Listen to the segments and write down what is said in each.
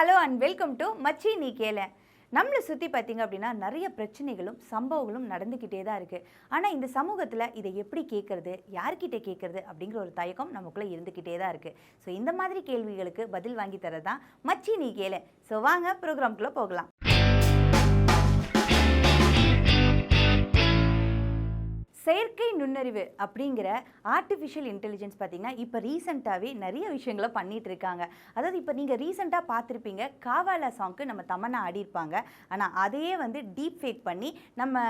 Hello and welcome to மச்சி நீ கேள. நம்மளை சுற்றி பார்த்தீங்க அப்படின்னா நிறைய பிரச்சனைகளும் சம்பவங்களும் நடந்துக்கிட்டே தான் இருக்குது. ஆனால் இந்த சமூகத்தில் இதை எப்படி கேட்குறது, யார்கிட்ட கேட்குறது அப்படிங்கிற ஒரு தயக்கம் நமக்குள்ளே இருந்துக்கிட்டே தான் இருக்குது. ஸோ இந்த மாதிரி கேள்விகளுக்கு பதில் வாங்கி தரது தான் மச்சி நீ கேள. ஸோ வாங்க ப்ரோக்ராம்குள்ளே போகலாம். செயற்கை நுண்ணறிவு அப்படிங்கிற ஆர்டிஃபிஷியல் இன்டெலிஜென்ஸ் பார்த்திங்கன்னா இப்போ ரீசெண்டாகவே நிறைய விஷயங்களை பண்ணிகிட்டு இருக்காங்க. அதாவது இப்போ நீங்கள் ரீசெண்டாக பார்த்துருப்பீங்க, காவாலா சாங்க்கு நம்ம தமன்னா ஆடிருப்பாங்க. ஆனால் அதையே டீப் ஃபேக் பண்ணி நம்ம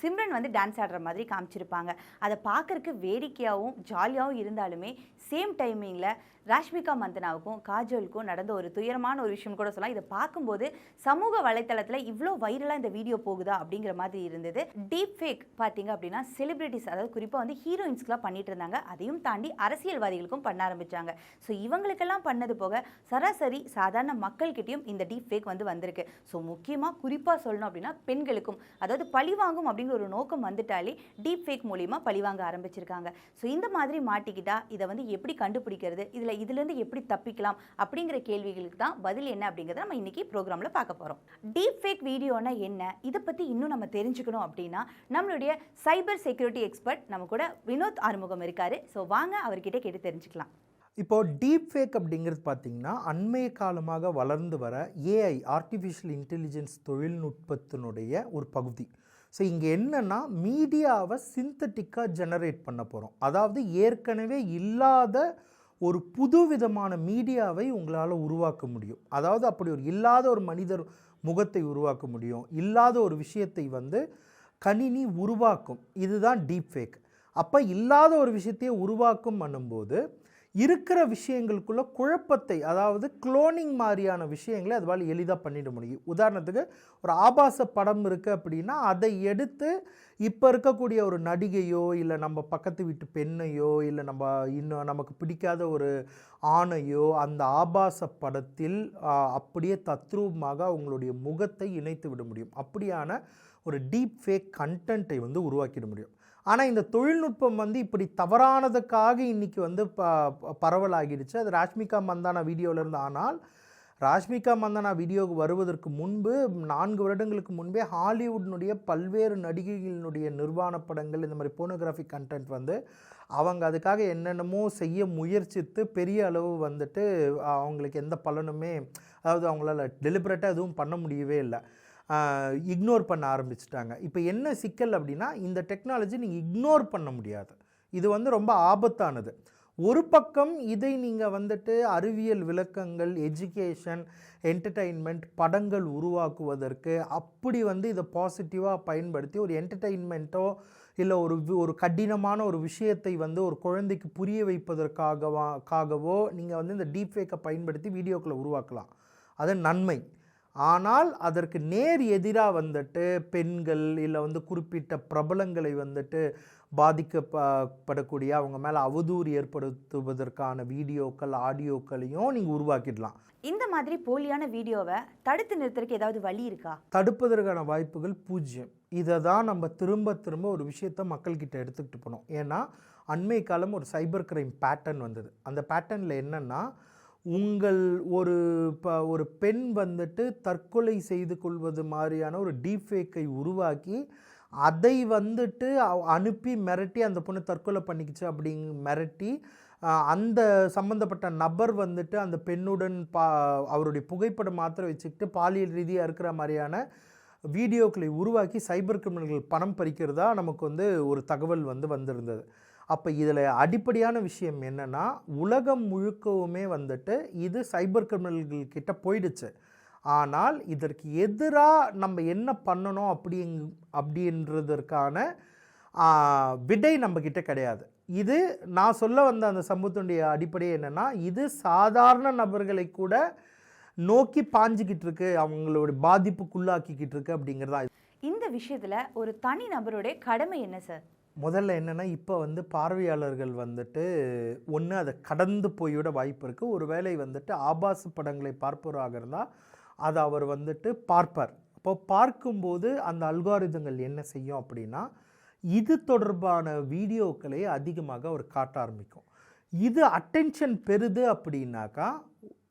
சிம்ரன் டான்ஸ் ஆடுற மாதிரி காமிச்சிருப்பாங்க. அதை பார்க்குறக்கு வேடிக்கையாகவும் ஜாலியாகவும் இருந்தாலுமே சேம் டைமிங்கில் ராஷ்மிகா மந்தனாவுக்கும் காஜலுக்கும் நடந்த ஒரு துயரமான ஒரு விஷயம் கூட சொல்லலாம். இதை பார்க்கும்போது சமூக வலைத்தளத்தில் இவ்வளோ வைரலாக இந்த வீடியோ போகுதா அப்படிங்கிற மாதிரி இருந்தது. டீப் ஃபேக் பார்த்தீங்க அப்படின்னா செலிபிரிட்டிஸ், அதாவது குறிப்பாக ஹீரோயின்ஸ்க்குலாம் பண்ணிட்டு இருந்தாங்க. அதையும் தாண்டி அரசியல்வாதிகளுக்கும் பண்ண ஆரம்பித்தாங்க. ஸோ இவங்களுக்கெல்லாம் பண்ணது போக சராசரி சாதாரண மக்கள்கிட்டையும் இந்த டீப் ஃபேக் வந்திருக்கு. ஸோ முக்கியமாக குறிப்பாக சொல்லணும் அப்படின்னா பெண்களுக்கும், அதாவது பழிவாங்கும் அப்படிங்கிற ஒரு நோக்கம் வந்துட்டாலே டீப் ஃபேக் மூலிமா பழிவாங்க ஆரம்பிச்சிருக்காங்க. ஸோ இந்த மாதிரி மாட்டிக்கிட்டா இதை எப்படி கண்டுபிடிக்கிறது, இதுலேருந்து எப்படி தப்பிக்கலாம் அப்படிங்கிற கேள்விகளுக்கு தான் பதில் என்ன அப்படிங்கிறத நம்ம இன்னைக்கு ப்ரோக்ராமில் பார்க்க போகிறோம். டீப் ஃபேக் வீடியோனா என்ன, இதை பற்றி இன்னும் நம்ம தெரிஞ்சுக்கணும் அப்படின்னா நம்மளுடைய சைபர் செக்யூரிட்டி எக்ஸ்பர்ட் நம்ம கூட வினோத் ஆறுமுகம் இருக்காரு. ஸோ வாங்க அவர்கிட்ட கேட்டு தெரிஞ்சுக்கலாம். இப்போது டீப் ஃபேக் அப்படிங்கிறது பார்த்திங்கன்னா அண்மைய காலமாக வளர்ந்து வர ஏஐ ஆர்டிஃபிஷியல் இன்டெலிஜென்ஸ் தொழில்நுட்பத்தினுடைய ஒரு பகுதி. ஸோ இங்கே என்னென்னா மீடியாவை சிந்தட்டிக்காக ஜெனரேட் பண்ண போகிறோம். அதாவது ஏற்கனவே இல்லாத ஒரு புது விதமான மீடியாவை உங்களால் உருவாக்க முடியும். அதாவது அப்படி ஒரு இல்லாத ஒரு மனிதர் முகத்தை உருவாக்க முடியும். இல்லாத ஒரு விஷயத்தை கணினி உருவாக்கும். இதுதான் டீப் ஃபேக். அப்போ இல்லாத ஒரு விஷயத்தையே உருவாக்கும் பண்ணும்போது இருக்கிற விஷயங்களுக்குள்ள குழப்பத்தை, அதாவது குளோனிங் மாதிரியான விஷயங்களை அதுவால் எளிதாக பண்ணிட முடியும். உதாரணத்துக்கு ஒரு ஆபாச படம் இருக்குது அப்படின்னா அதை எடுத்து இப்போ இருக்கக்கூடிய ஒரு நடிகையோ இல்லை நம்ம பக்கத்து வீட்டு பெண்ணையோ இல்லை நம்ம இன்னும் நமக்கு பிடிக்காத ஒரு ஆணையோ அந்த ஆபாச படத்தில் அப்படியே தத்ரூபமாக அவங்களுடைய முகத்தை இணைத்து விட முடியும். அப்படியான ஒரு டீப் ஃபேக் கண்டென்ட்டை உருவாக்கிட முடியும். ஆனால் இந்த தொழில்நுட்பம் இப்படி தவறானதுக்காக இன்றைக்கி பரவலாகிடுச்சு. அது ராஷ்மிகா மந்தானா வீடியோவிலேருந்து. ஆனால் ராஷ்மிகா மந்தானா வீடியோவுக்கு வருவதற்கு முன்பு 4 வருடங்களுக்கு முன்பே ஹாலிவுட்னுடைய பல்வேறு நடிகைகளினுடைய நிர்வாண படங்கள், இந்த மாதிரி போனோகிராஃபிக் கண்டென்ட் அவங்க அதுக்காக என்னென்னமோ செய்ய முயற்சித்து பெரிய அளவு அவங்களுக்கு எந்த பலனுமே, அதாவது அவங்களால டெலிபரேட்டாக எதுவும் பண்ண முடியவே இல்லை. இக்னோர் பண்ண ஆரம்பிச்சிட்டாங்க. இப்போ என்ன சிக்கல் அப்படின்னா, இந்த டெக்னாலஜி நீங்கள் இக்னோர் பண்ண முடியாது. இது ரொம்ப ஆபத்தானது. ஒரு பக்கம் இதை நீங்கள் அறிவியல் விளக்கங்கள், எஜுகேஷன், என்டர்டெயின்மெண்ட், படங்கள் உருவாக்குவதற்கு அப்படி இதை பாசிட்டிவாக பயன்படுத்தி ஒரு என்டர்டெயின்மெண்ட்டோ இல்லை ஒரு கடினமான ஒரு விஷயத்தை ஒரு குழந்தைக்கு புரிய வைப்பதற்காகவோ நீங்கள் இந்த டீப் ஃபேக்கை பயன்படுத்தி வீடியோக்களை உருவாக்கலாம். அது நன்மை. ஆனால் அதற்கு நேர் எதிராக பெண்கள் இல்லை குறிப்பிட்ட பிரபலங்களை பாதிக்கப்படக்கூடிய, அவங்க மேலே அவதூறு ஏற்படுத்துவதற்கான வீடியோக்கள், ஆடியோக்களையும் நீங்கள் உருவாக்கிடலாம். இந்த மாதிரி போலியான வீடியோவை தடுத்து நிறுத்துறதுக்கு ஏதாவது வழி இருக்கா? தடுப்பதற்கான வாய்ப்புகள் 0. இதை தான் நம்ம திரும்ப திரும்ப ஒரு விஷயத்தை மக்கள்கிட்ட எடுத்துக்கிட்டு போனோம். ஏன்னா அண்மை காலம் ஒரு சைபர் கிரைம் பேட்டர்ன் வந்தது. அந்த பேட்டர்னில் என்னென்னா, உங்கள் ஒரு பெண் தற்கொலை செய்து கொள்வது மாதிரியான ஒரு டீப் ஃபேக்கை உருவாக்கி அதை அனுப்பி மிரட்டி அந்த பொண்ணு தற்கொலை பண்ணிக்கிச்சு அப்படிங்க மிரட்டி அந்த சம்மந்தப்பட்ட நபர் அந்த பெண்ணுடன் அவருடைய புகைப்படம் மாத்திரம் வச்சுக்கிட்டு பாலியல் ரீதியாக இருக்கிற மாதிரியான வீடியோக்களை உருவாக்கி சைபர் கிரிமினல்கள் பணம் பறிக்கிறதா நமக்கு ஒரு தகவல் வந்திருந்தது. அப்போ இதில் அடிப்படையான விஷயம் என்னென்னா, உலகம் முழுக்கவுமே இது சைபர் கிரிமினல்கள் கிட்ட போயிடுச்சு. ஆனால் இதற்கு எதிராக நம்ம என்ன பண்ணணும் அப்படின்றதற்கான விடை நம்மக்கிட்ட கிடையாது. இது நான் சொல்ல வந்த அந்த சம்பவத்தினுடைய அடிப்படை என்னென்னா, இது சாதாரண நபர்களை கூட நோக்கி பாஞ்சிக்கிட்டு இருக்கு, அவங்களோட பாதிப்புக்குள்ளாக்கிக்கிட்டு இருக்கு அப்படிங்கிறதா. இந்த விஷயத்தில் ஒரு தனி நபருடைய கடமை என்ன சார்? முதல்ல என்னென்னா, இப்போ பார்வையாளர்கள் ஒன்று அதை கடந்து போய்விட வாய்ப்பு இருக்குது. ஒரு வேளை ஆபாச படங்களை பார்ப்பவராக இருந்தால் அதை அவர் பார்ப்பார். அப்போ பார்க்கும்போது அந்த அல்காரிதங்கள் என்ன செய்யும் அப்படின்னா, இது தொடர்பான வீடியோக்களை அதிகமாக அவர் காட்ட ஆரம்பிக்கும். இது அட்டென்ஷன் பெறுது அப்படின்னாக்கா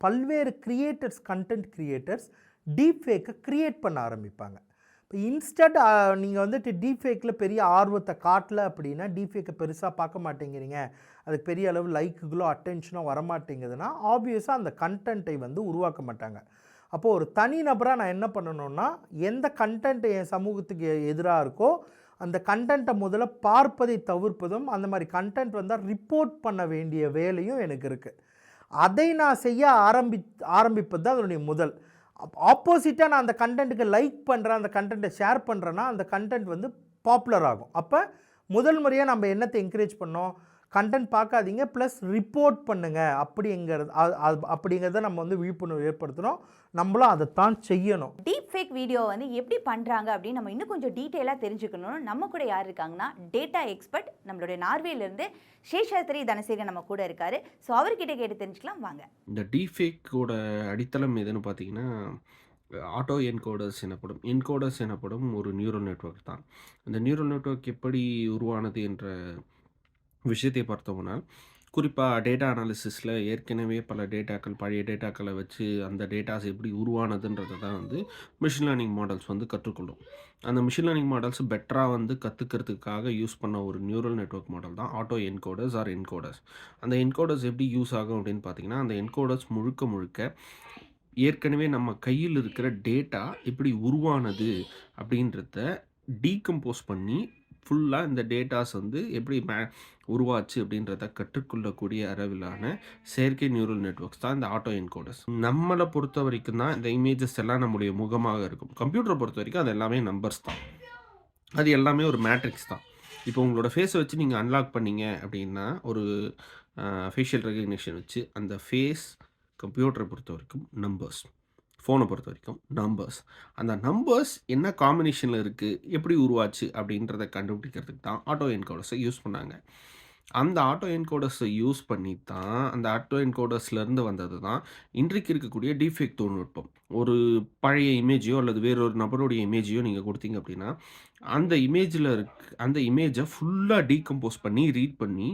பல்வேறு கிரியேட்டர்ஸ், கண்டென்ட் கிரியேட்டர்ஸ் டீப் ஃபேக்கை க்ரியேட் பண்ண ஆரம்பிப்பாங்க. இப்போ இன்ஸ்டன்ட் நீங்கள் வந்துட்டு டீப் ஃபேக்கில் பெரிய ஆர்வத்தை காட்டல அப்படின்னா, டீப் ஃபேக்கை பெருசாக பார்க்க மாட்டேங்கிறீங்க, அதுக்கு பெரிய அளவு லைக்குகளோ அட்டென்ஷனோ வரமாட்டேங்குதுன்னா, ஆப்வியஸாக அந்த கண்டென்ட்டை வந்து உருவாக்க மாட்டாங்க. அப்போது ஒரு தனி நபராக நான் என்ன பண்ணணும்னா, எந்த கண்டென்ட் என் சமூகத்துக்கு எதிராக இருக்கோ அந்த கண்டென்ட்டை முதல்ல பார்ப்பதை தவிர்ப்பதும், அந்த மாதிரி கண்டென்ட் வந்தால் ரிப்போர்ட் பண்ண வேண்டிய வேலையும் எனக்கு இருக்குது. அதை நான் செய்ய ஆரம்பிப்பது தான் அதனுடைய முதல். ஆப்போசிட்டாக நான் அந்த கண்டென்ட்டுக்கு லைக் பண்ணுறேன், அந்த கண்டென்ட்டை ஷேர் பண்ணுறேன்னா, அந்த கண்டென்ட் வந்து பாப்புலர் ஆகும். அப்போ முதல் முறையாக நம்ம என்னத்தை என்கரேஜ் பண்ணோம், கண்டென்ட் பார்க்காதீங்க ப்ளஸ் ரிப்போர்ட் பண்ணுங்கள் அப்படிங்கிறத நம்ம வந்து விழிப்புணர்வு ஏற்படுத்தணும். நம்மளும் அதைத்தான் செய்யணும். டீப் ஃபேக் வீடியோ வந்து எப்படி பண்ணுறாங்க அப்படின்னு நம்ம இன்னும் கொஞ்சம் டீட்டெயிலாக தெரிஞ்சுக்கணும். நம்ம கூட யார் இருக்காங்கன்னா, டேட்டா எக்ஸ்பர்ட் நம்மளுடைய நார்வேலேருந்து சேஷாத்ரி தனசேகர் நம்ம கூட இருக்காரு. ஸோ அவர்கிட்ட கேட்டு தெரிஞ்சுக்கலாம் வாங்க. இந்த டீஃபேக்கோட அடித்தளம் எதுன்னு பார்த்தீங்கன்னா, ஆட்டோ என்கோடர்ஸ் எனப்படும் ஒரு நியூரல் நெட்வொர்க் தான். அந்த நியூரல் நெட்வொர்க் எப்படி உருவானது என்ற விஷயத்தை பார்த்தோம்னா, குறிப்பாக டேட்டா அனாலிசிஸில் ஏற்கனவே பல டேட்டாக்கள், பழைய டேட்டாக்களை வச்சு அந்த டேட்டாஸ் எப்படி உருவானதுன்றதை தான் வந்து மிஷின் லேர்னிங் மாடல்ஸ் வந்து கற்றுக்கொள்ளும். அந்த மிஷின் லேர்னிங் மாடல்ஸ் பெட்டராக வந்து கற்றுக்கிறதுக்காக யூஸ் பண்ண ஒரு நியூரல் நெட்வொர்க் மாடல் தான் ஆட்டோ என்கோடர்ஸ் ஆர் என்கோடர்ஸ். அந்த என்கோடர்ஸ் எப்படி யூஸ் ஆகும் அப்படின்னு பார்த்தீங்கன்னா, அந்த என்கோடர்ஸ் முழுக்க ஏற்கனவே நம்ம கையில் இருக்கிற டேட்டா எப்படி உருவானது அப்படின்றத டீகம்போஸ் பண்ணி ஃபுல்லாக இந்த டேட்டாஸ் வந்து எப்படி உருவாச்சு அப்படின்றத கற்றுக்கொள்ளக்கூடிய அளவிலான செயற்கை நியூரல் நெட்வொர்க்ஸ் தான் இந்த ஆட்டோ என்கோடர்ஸ். நம்மளை பொறுத்த வரைக்கும் தான் இந்த இமேஜஸ் எல்லாம் நம்முடைய முகமாக இருக்கும். கம்ப்யூட்டரை பொறுத்த வரைக்கும் அது எல்லாமே நம்பர்ஸ் தான், அது எல்லாமே ஒரு மேட்ரிக்ஸ் தான். இப்போ உங்களோட ஃபேஸை வச்சு நீங்கள் அன்லாக் பண்ணீங்க அப்படின்னா, ஒரு ஃபேஷியல் ரெகக்னிஷன் வச்சு அந்த ஃபேஸ் கம்ப்யூட்டரை பொறுத்த வரைக்கும் நம்பர்ஸ், ஃபோனை பொறுத்த வரைக்கும் நம்பர்ஸ். அந்த நம்பர்ஸ் என்ன காம்பினேஷனில் இருக்குது, எப்படி உருவாச்சு அப்படின்றத கண்டுபிடிக்கிறதுக்கு தான் ஆட்டோ என்கோடர்ஸை யூஸ் பண்ணாங்க. அந்த ஆட்டோ என்கோடர்ஸை யூஸ் பண்ணி தான், அந்த ஆட்டோ என்கோடர்ஸ்லேருந்து வந்தது தான் இன்றைக்கு இருக்கக்கூடிய டீஃபேக் தொழில்நுட்பம். ஒரு பழைய இமேஜையோ அல்லது வேறொரு நபருடைய இமேஜையோ நீங்கள் கொடுத்தீங்க அப்படின்னா, அந்த இமேஜை ஃபுல்லாக டீகம்போஸ் பண்ணி ரீட் பண்ணி,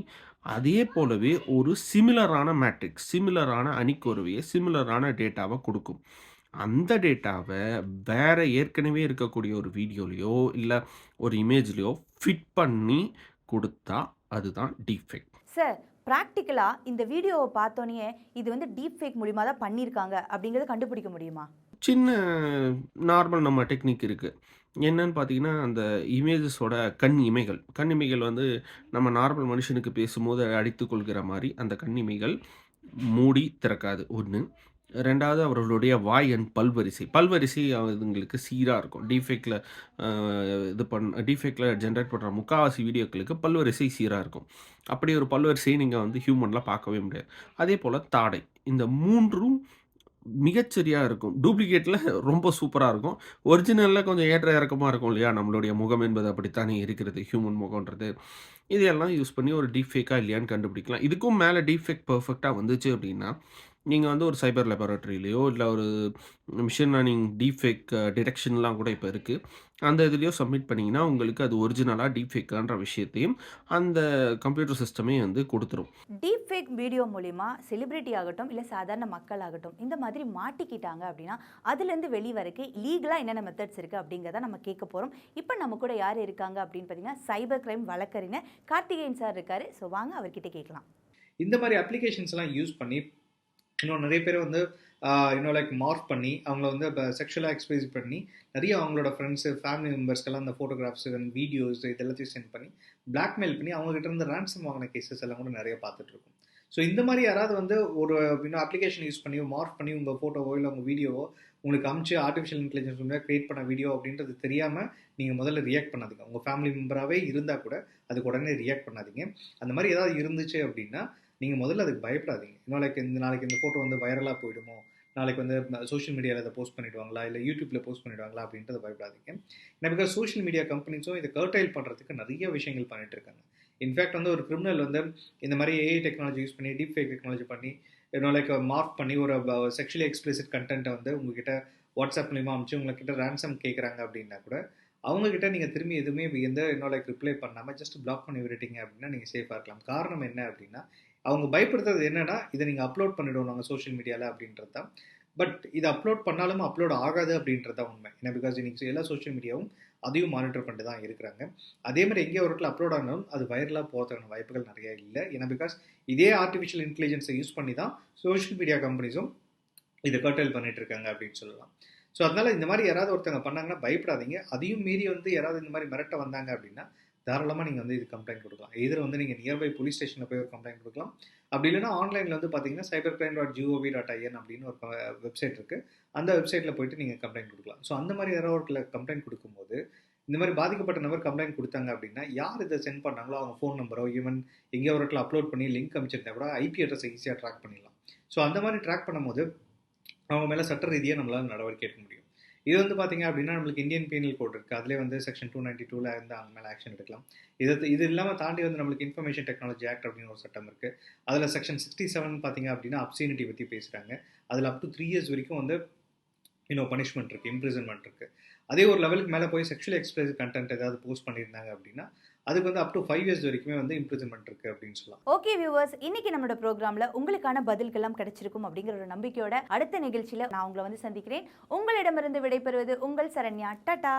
அதே போலவே ஒரு சிமிலரான மேட்ரிக்ஸ், சிமிலரான அணிக்கோர்வையை, சிமிலரான டேட்டாவை கொடுக்கும். அந்த டேட்டாவை வேற ஏற்கனவே இருக்கக்கூடிய ஒரு வீடியோலையோ இல்லை ஒரு இமேஜ்லையோ ஃபிட் பண்ணி கொடுத்தா அதுதான் டீப்ஃபேக். சார், ப்ராக்டிக்கலாக இந்த வீடியோவை பார்த்தோன்னே இது வந்து டீப் ஃபேக் மூலிமா தான் பண்ணியிருக்காங்க அப்படிங்கிறத கண்டுபிடிக்க முடியுமா? சின்ன நார்மல் நம்ம டெக்னிக் இருக்குது. என்னன்னு பார்த்தீங்கன்னா, அந்த இமேஜஸோட கண் இமைகள் வந்து நம்ம நார்மல் மனுஷனுக்கு பேசும்போது அடித்துக் கொள்கிற மாதிரி அந்த கண் இமைகள் மூடி திறக்காது 1. 2வது அவர்களுடைய வாய் அண்ட் பல்வரிசை அதுங்களுக்கு சீராக இருக்கும். டீஃபேக்கில் ஜென்ரேட் பண்ணுற முக்கால்வாசி வீடியோக்களுக்கு பல்வரிசை சீராக இருக்கும். அப்படி ஒரு பல்வரிசையை நீங்கள் வந்து ஹியூமனில் பார்க்கவே முடியாது. அதே போல் தாடை, இந்த 3ம் மிகச்சரியாக இருக்கும். டூப்ளிகேட்டில் ரொம்ப சூப்பராக இருக்கும். ஒரிஜினலில் கொஞ்சம் ஏற்ற இறக்கமாக இருக்கும் இல்லையா? நம்மளுடைய முகம் என்பது அப்படித்தானே இருக்கிறது, ஹியூமன் முகன்றது. இதையெல்லாம் யூஸ் பண்ணி ஒரு டீஃபேக்காக இல்லையான்னு கண்டுபிடிக்கலாம். இதுக்கும் மேலே டீஃபேக் பெர்ஃபெக்டாக வந்துச்சு அப்படின்னா, நீங்கள் வந்து ஒரு சைபர் லேபரேட்டரியிலையோ இல்லை ஒரு மிஷின் லேர்னிங் டீஃபேக் டிடெக்ஷன்லாம் கூட இப்போ இருக்குது, அந்த இதுலேயோ சப்மிட் பண்ணிங்கன்னா உங்களுக்கு அது ஒரிஜினலாக டீஃபேக்கான்ற விஷயத்தையும் அந்த கம்ப்யூட்டர் சிஸ்டமே வந்து கொடுத்துரும். டீப் ஃபேக் வீடியோ மூலிமா செலிபிரிட்டி ஆகட்டும் இல்லை சாதாரண மக்கள் ஆகட்டும் இந்த மாதிரி மாட்டிக்கிட்டாங்க அப்படின்னா அதுலேருந்து வெளிவரக்கு லீகலாக என்னென்ன மெத்தட்ஸ் இருக்குது அப்படிங்கிறத நம்ம கேட்க போகிறோம். இப்போ நம்ம கூட யார் இருக்காங்க அப்படின்னு பார்த்தீங்கன்னா, சைபர் கிரைம் வழக்கறிஞர் கார்த்திகேயன் சார் இருக்காரு. ஸோ வாங்க அவர்கிட்ட கேட்கலாம். இந்த மாதிரி அப்ளிகேஷன்ஸ்லாம் யூஸ் பண்ணி இன்னும் நிறைய பேர் வந்து இன்னும் லைக் மார்க் பண்ணி அவங்கள வந்து இப்போ செக்ஷுவலாக எக்ஸ்பிரஸ் பண்ணி நிறைய அவங்களோட ஃப்ரெண்ட்ஸு ஃபேமிலி மெம்பர்ஸ்க்கெல்லாம் அந்த ஃபோட்டோகிராஃப்ஸ் அண்ட் வீடியோஸ் இதெல்லாத்தையும் சென்ட் பண்ணி பிளாக்மெயில் பண்ணி அவங்ககிட்ட இருந்து ரேன்சம் வாங்கின கேசஸ் எல்லாம் கூட நிறைய பார்த்துட்ருக்கோம். ஸோ இந்த மாதிரி யாராவது வந்து ஒரு இன்னும் அப்ளிகேஷன் யூஸ் பண்ணி மார்க் பண்ணி உங்கள் ஃபோட்டோவோ இல்லை உங்கள் வீடியோவோ உங்களுக்கு அமிச்சு ஆர்டிஃபிஷியல் இன்டெலிஜென்ஸ் மூலமாக க்ரியேட் பண்ண வீடியோ அப்படின்றது தெரியாமல் நீங்கள் முதல்ல ரியாக்ட் பண்ணாதீங்க. உங்கள் ஃபேமிலி மெம்பராகவே இருந்தால் கூட அதுக்கு உடனே ரியாக்ட் பண்ணாதீங்க. அந்த மாதிரி ஏதாவது இருந்துச்சு அப்படின்னா நீங்கள் முதல்ல அதுக்கு பயப்படாதீங்க. இன்னும் லைக் நாளைக்கு இந்த ஃபோட்டோ வந்து வைரலாக போயிடுமோ, நாளைக்கு வந்து சோஷியல் மீடியாவில் அதை போஸ்ட் பண்ணிவிடுவாங்களா இல்லை யூடியூப்பில் போஸ்ட் பண்ணிவிடுவாங்களா அப்படின்றத பயப்படாதீங்க. ஏன்னா பிகாஸ் சோஷியல் மீடியா கம்பெனிஸும் இதை கர்டைல் பண்ணுறதுக்கு நிறைய விஷயங்கள் பண்ணிட்டு இருக்காங்க. இன்ஃபேக்ட் வந்து ஒரு கிரிமினல் வந்து இந்த மாதிரி ஏஐ டெக்னாலஜி யூஸ் பண்ணி டீப் ஃபேக் டெக்னாலஜி பண்ணி இன்னும் லைக் மார்க் பண்ணி ஒரு செக்ஷுவலி எக்ஸ்பிளிசிட் கண்டென்ட்டை வந்து உங்ககிட்ட வாட்ஸ்அப் மூலிமா அனுப்பிச்சு உங்ககிட்ட ரேன்சம் கேட்குறாங்க அப்படின்னா கூட அவங்ககிட்ட நீங்கள் திரும்பி எதுவுமே இன்னும் லைக் ரிப்ளை பண்ணாமல் ஜஸ்ட் பிளாக் பண்ணி விட்டுட்டீங்க அப்படின்னா நீங்கள் சேஃபாக இருக்கலாம். காரணம் என்ன அப்படின்னா அவங்க பயப்படுத்துறது என்னன்னா, இதை நீங்கள் அப்லோட் பண்ணிவிடுவோம் நாங்கள் சோஷியல் மீடியாவில் அப்படின்றது தான். பட் இதை அப்லோட் பண்ணாலும் அப்லோட் ஆகாது அப்படின்றது தான் உண்மை. ஏன்னா பிகாஸ் இன்னைக்கு எல்லா சோஷியல் மீடியாவும் அதையும் மானிட்டர் பண்ணிட்டு தான் இருக்கிறாங்க. அதே மாதிரி எங்கேயோ ஒரு இடத்துல அப்லோட் ஆனாலும் அது வைரலாக போகிறதுக்கான வாய்ப்புகள் நிறைய இல்லை. ஏன்னா பிகாஸ் இதே ஆர்டிஃபிஷியல் இன்டெலிஜென்ஸை யூஸ் பண்ணி தான் சோஷியல் மீடியா கம்பெனிஸும் இதை கர்டைல் பண்ணிட்டு இருக்காங்க அப்படின்னு சொல்லலாம். ஸோ அதனால இந்த மாதிரி யாராவது ஒருத்தவங்க பண்ணாங்கன்னா பயப்படாதீங்க. அதையும் மீறி வந்து யாராவது இந்த மாதிரி மிரட்ட வந்தாங்க அப்படின்னா தாராளமாக நீங்கள் வந்து இது கம்ப்ளைண்ட் கொடுக்கலாம். எதிர வந்து நீங்கள் நியர்பை போலீஸ் ஸ்டேஷனில் போய் ஒரு கம்ப்ளைண்ட் கொடுக்கலாம். அப்படி இல்லைன்னா ஆன்லைனில் வந்து பார்த்தீங்கன்னா cybercrime.gov.in அப்படின்னு ஒரு வெப்சைட் இருக்குது. அந்த வெப்சைட்டில் போயிட்டு நீங்கள் கம்ப்ளைண்ட் கொடுக்கலாம். ஸோ அந்த மாதிரி யாராவது ஒரு கம்ப்ளைண்ட் கொடுக்கும்போது இந்த மாதிரி பாதிக்கப்பட்ட நபர் கம்ப்ளைண்ட் கொடுத்தாங்க அப்படின்னா யார் இதை சென்ட் பண்ணாங்களோ அவங்க ஃபோன் நம்பரோ ஈவன் எங்கேயோ ஒரு இடத்துல அப்லோட் பண்ணி லிங்க் அமைச்சிருந்தா கூட ஐபி அட்ரஸை ஈஸியாக ட்ராக் பண்ணிடலாம். ஸோ அந்த மாதிரி ட்ராக் பண்ணும்போது அவங்க மேலே சட்ட ரீதியாக நம்மளால் நடவடிக்கை எடுக்க முடியும். இது வந்து பார்த்தீங்க அப்படின்னா நம்மளுக்கு இந்தியன் பீனல் கோட் இருக்குது. அதிலே வந்து செக்ஷன் 292 இருந்து அவங்க மேலே ஆக்ஷன் எடுக்கலாம். இது இல்லாமல் தாண்டி வந்து நம்மளுக்கு இன்ஃபர்மேஷன் டெக்னாலஜி ஆக்ட் அப்படின்னு ஒரு சட்டம் இருக்குது. அதில் செக்ஷன் 67 பார்த்தீங்க அப்படின்னா அப்சீனிட்டி பற்றி பேசுகிறாங்க. அதில் அப் டு 3 years வரைக்கும் வந்து பனிஷ்மெண்ட் இருக்குது, இம்ப்ரிசன்மெண்ட் இருக்குது. அதே ஒரு லெவலுக்கு மேலே போய் செக்ஷுவல் எக்ஸ்பிரசிவ் கண்டென்ட் ஏதாவது போஸ்ட் பண்ணியிருந்தாங்க அப்படின்னா அதுக்கு வந்து அப் டு 5 years வரைக்குமே வந்து இம்ப்ரிசன்மெண்ட் இருக்குது அப்படின்னு சொல்லலாம். ஓகே வியூவர்ஸ், இன்னைக்கு நம்மளோட ப்ரோக்ராம்ல உங்களுக்கான பதில்கள்லாம் கிடைச்சிருக்கும் அப்படிங்கிற ஒரு நம்பிக்கையோட அடுத்த நிகழ்ச்சியில நான் உங்களை வந்து சந்திக்கிறேன். உங்களிடமிருந்து விடைபெறுவது உங்கள் சரண்யா. டாடா.